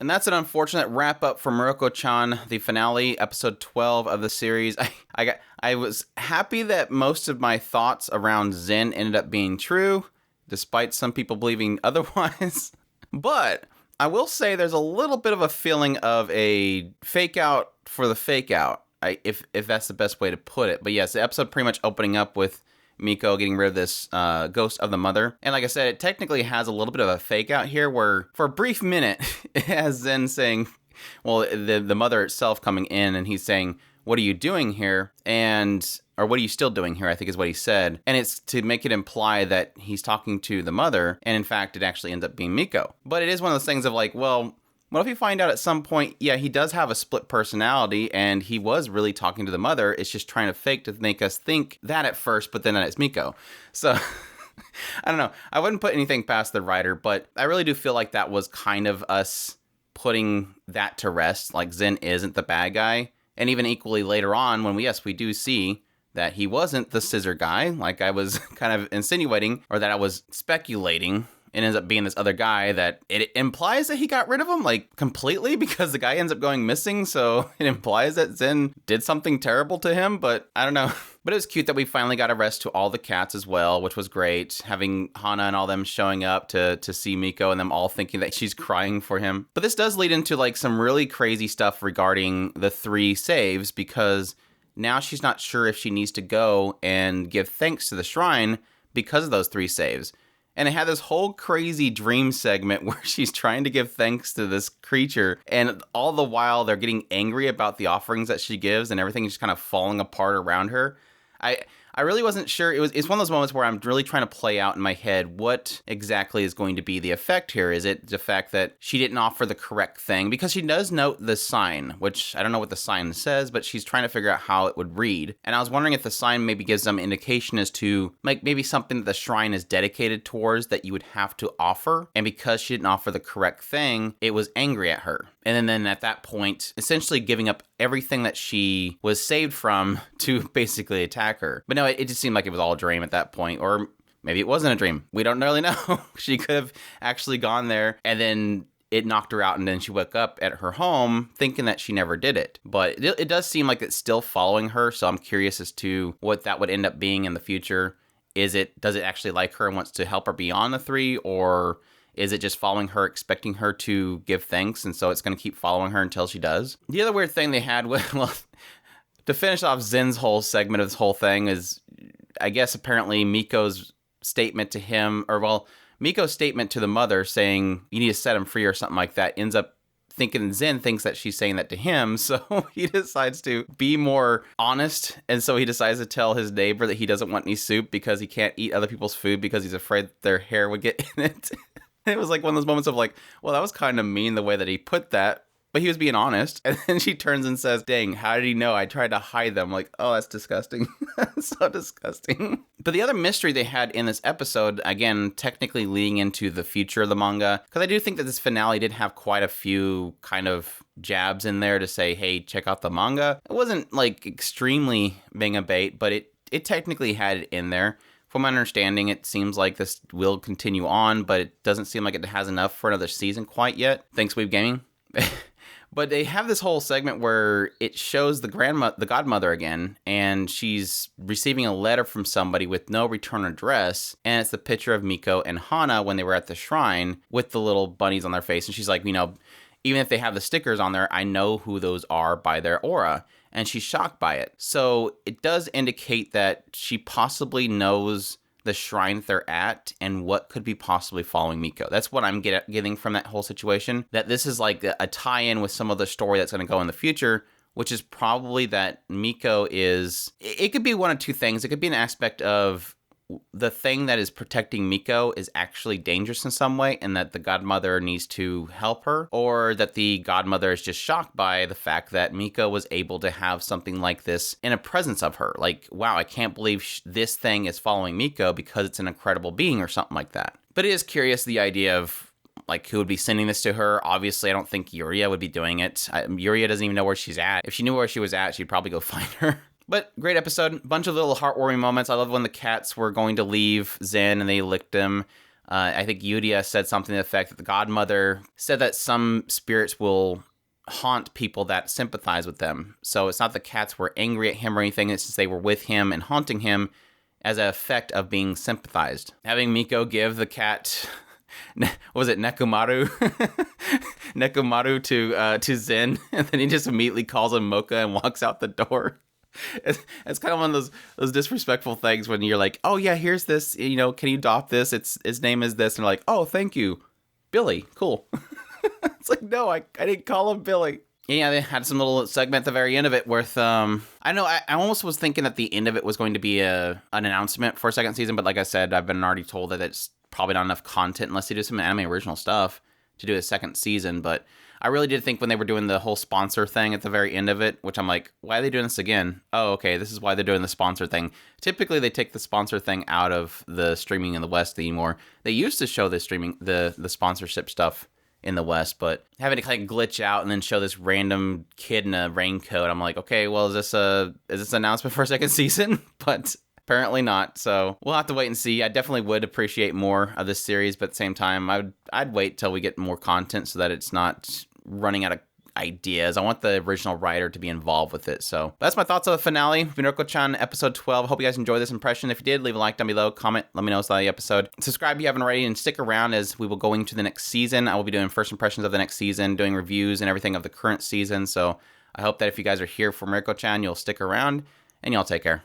And that's an unfortunate wrap up for Mieruko-chan, the finale, episode 12 of the series. I was happy that most of my thoughts around Zen ended up being true, despite some people believing otherwise. But I will say there's a little bit of a feeling of a fake out for the fake out, if that's the best way to put it. But yes, the episode pretty much opening up with Miko getting rid of this ghost of the mother. And like I said, it technically has a little bit of a fake out here where for a brief minute, it has Zen saying, well, the mother itself coming in and he's saying, what are you doing here? Or what are you still doing here, I think is what he said. And it's to make it imply that he's talking to the mother. And in fact, it actually ends up being Miko. But it is one of those things of like, well, what if you find out at some point, yeah, he does have a split personality and he was really talking to the mother. It's just trying to fake to make us think that at first, but then it's Miko. So I don't know. I wouldn't put anything past the writer, but I really do feel like that was kind of us putting that to rest. Like Zen isn't the bad guy. And even equally later on when we do see that he wasn't the scissor guy, like I was kind of insinuating, or that I was speculating. It ends up being this other guy that it implies that he got rid of him, like, completely, because the guy ends up going missing, so it implies that Zen did something terrible to him, but I don't know. But it was cute that we finally got a rest to all the cats as well, which was great, having Hana and all them showing up to see Miko and them all thinking that she's crying for him. But this does lead into, like, some really crazy stuff regarding the 3 saves, because now she's not sure if she needs to go and give thanks to the shrine because of those 3 saves. And it had this whole crazy dream segment where she's trying to give thanks to this creature. And all the while, they're getting angry about the offerings that she gives and everything is just kind of falling apart around her. I really wasn't sure. It's one of those moments where I'm really trying to play out in my head what exactly is going to be the effect here. Is it the fact that she didn't offer the correct thing? Because she does note the sign, which I don't know what the sign says, but she's trying to figure out how it would read. And I was wondering if the sign maybe gives some indication as to like maybe something that the shrine is dedicated towards that you would have to offer. And because she didn't offer the correct thing, it was angry at her. And then at that point, essentially giving up everything that she was saved from to basically attack her. But no, it just seemed like it was all a dream at that point. Or maybe it wasn't a dream. We don't really know. She could have actually gone there and then it knocked her out and then she woke up at her home thinking that she never did it. But it does seem like it's still following her. So I'm curious as to what that would end up being in the future. Does it actually like her and wants to help her beyond the 3, or is it just following her, expecting her to give thanks, and so it's going to keep following her until she does? The other weird thing they had with, well, to finish off Zen's whole segment of this whole thing is, I guess apparently Miko's statement to him, Miko's statement to the mother saying, you need to set him free or something like that, ends up thinking Zen thinks that she's saying that to him, so he decides to be more honest, and so he decides to tell his neighbor that he doesn't want any soup because he can't eat other people's food because he's afraid their hair would get in it. It was like one of those moments of like, well, that was kind of mean the way that he put that, but he was being honest. And then she turns and says, dang, how did he know? I tried to hide them. Like, oh, that's disgusting. So disgusting. But the other mystery they had in this episode, again, technically leading into the future of the manga, because I do think that this finale did have quite a few kind of jabs in there to say, hey, check out the manga. It wasn't like extremely being a bait, but it technically had it in there. From my understanding, it seems like this will continue on, but it doesn't seem like it has enough for another season quite yet. Thanks, Weeb Gaming. But they have this whole segment where it shows the godmother again, and she's receiving a letter from somebody with no return address, and it's the picture of Miko and Hana when they were at the shrine with the little bunnies on their face, and she's like, even if they have the stickers on there, I know who those are by their aura. And she's shocked by it. So it does indicate that she possibly knows the shrine they're at and what could be possibly following Miko. That's what I'm getting from that whole situation. That this is like a tie-in with some of the story that's going to go in the future, which is probably that Miko is... It could be one of two things. It could be an aspect of the thing that is protecting Miko is actually dangerous in some way and that the godmother needs to help her, or that the godmother is just shocked by the fact that Miko was able to have something like this in a presence of her. Like, wow, I can't believe this thing is following Miko because it's an incredible being or something like that. But it is curious, the idea of like who would be sending this to her. Obviously, I don't think Yuria would be doing it. Yuria doesn't even know where she's at. If she knew where she was at, she'd probably go find her. But great episode, bunch of little heartwarming moments. I love when the cats were going to leave Zen and they licked him. I think Yuria said something to the effect that the godmother said that some spirits will haunt people that sympathize with them. So it's not the cats were angry at him or anything, it's just they were with him and haunting him as an effect of being sympathized. Having Miko give the cat, what was it, Nekomaru? Nekomaru to Zen, and then he just immediately calls him Mocha and walks out the door. It's kind of one of those disrespectful things when you're like, oh yeah, here's this, can you adopt this? Its name is this, and they're like, oh, thank you, Billy, cool. It's like, no, I didn't call him Billy. Yeah, they had some little segment at the very end of it worth, I know, I almost was thinking that the end of it was going to be an announcement for a second season, but like I said, I've been already told that it's probably not enough content unless they do some anime original stuff to do a second season. But I really did think when they were doing the whole sponsor thing at the very end of it, which I'm like, why are they doing this again? Oh, okay, this is why they're doing the sponsor thing. Typically, they take the sponsor thing out of the streaming in the West anymore. They used to show the streaming, the sponsorship stuff in the West, but having to kind of glitch out and then show this random kid in a raincoat, I'm like, okay, well, is this an announcement for a second season? But apparently not, so we'll have to wait and see. I definitely would appreciate more of this series, but at the same time, I'd wait till we get more content so that it's not running out of ideas. I want the original writer to be involved with it. So that's my thoughts on the finale, Mieruko-chan episode 12. Hope you guys enjoyed this impression. If you did, leave a like down below, comment, let me know it's the episode. Subscribe if you haven't already, and stick around as we will go into the next season. I will be doing first impressions of the next season, doing reviews and everything of the current season. So I hope that if you guys are here for Mieruko-chan, you'll stick around, and y'all take care.